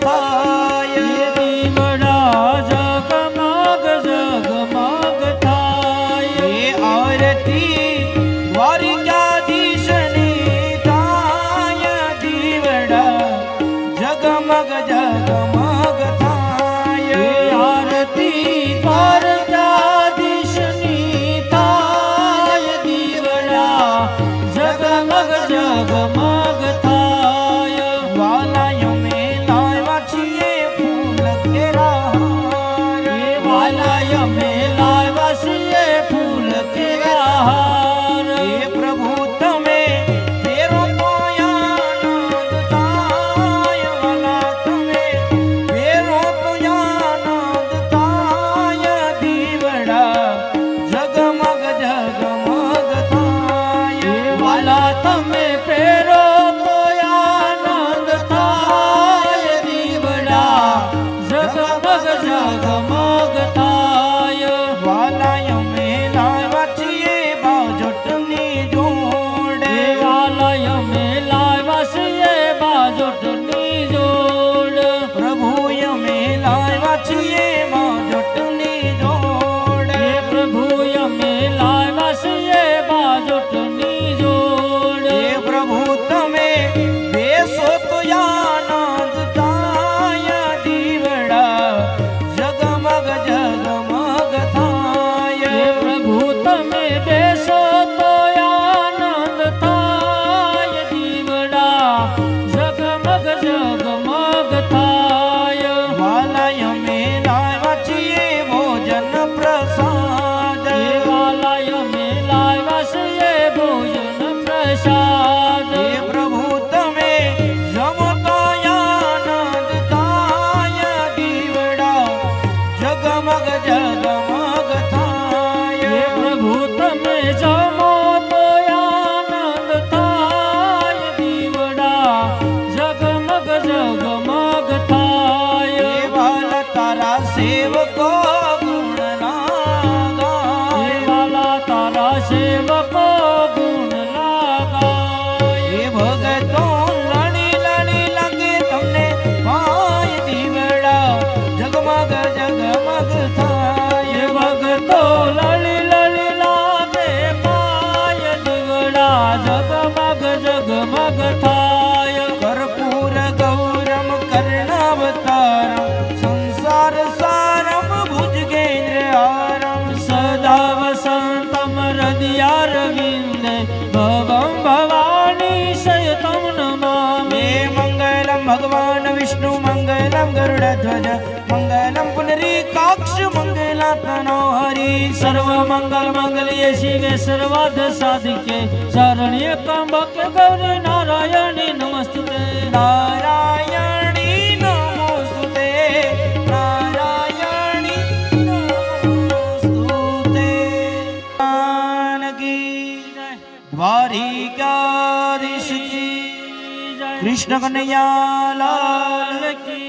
થાય દીવડા જગમગ જગમગ થાય એ આરતી દ્વારિકાધીશની થાય દીવડા જગમગ જગમગ થાય આરતી દ્વારકાધીશની થાય દીવડા જગમગ જગમગ થાય વાલાય અમે લાવ્યા છીએ ફૂલ કેરા વાલાય અમે લાવ્યા છીએ ફૂલ કેરા હાર એ પ્રભુ તમે ફેરો તો આનંદ થાય વાલા તમે ફેરો તો આનંદ થાય દીવડા જગમગ જગમગ થાય વાલા તમે ફેરો તો આનંદ થાય દીવડા જગમગ જગમગ થાય વાલાય અમે લાવ્યા છીએ બાજોટની જોડે વાલાય અમે લાવ્યા છીએ બાજોટની જોડ પ્રભુ અમે લાવ્યા છીએ બાજોટની જોડે પ્રભુ અમે લાવ્યા છીએ બાજોટની જોડ એ પ્રભુ તમે બેસો તો આનંદ થાય દીવડા જગમગ જગમગ થાય પ્રભુ તમે બેસો તો આનંદ થાય દીવડા જગમગ જગમગ થાય વાલાય અમે લાવ્યા છીએ ભોજન પ્રસાદ વાલાય અમે લાવ્યા છીએ ભોજન પ્રસાદ એ પ્રભુ તમે જમો તો આનંદ થાય દીવડા જગમગ જગમગ થાય પ્રભુ તમે જમો તો આનંદ થાય દીવડા જગમગ જગમગ થાય વાલા તારા સેવકો ગુણ ગાય વાલા તારા સેવકો ગુણ લાગાય એ ભગતો લડી લડી લાગે તમને ભાઈ દીવડા જગમગ જગમગ થાય ભગતો લલી લલી લાગે પાય દીવડા જગમગ જગમગ થાય કર્પૂર ગૌરમ કર્ણાવતારમ સંસાર સારમ ભુજગેન્દ્રહારમ સદા વસંતમ હૃદયારવિંદે ભવં ભવાની શયતમ નમામિ मे मंगलम भगवान विष्णु मंगलम गरुड़ध्वज मंगलम पुनरीकाक्ष मंगलात्मनो हरि सर्व मंगल मंगल्ये शिवे सर्वार्थ साधिके शरण्ये त्र्यंबके गौरी नारायणी नमस्ते नारायणी नमोस्तुते नारायणी नमोस्तुते जानकी द्वारिकाधीश की कृष्ण कन्हैया लाल की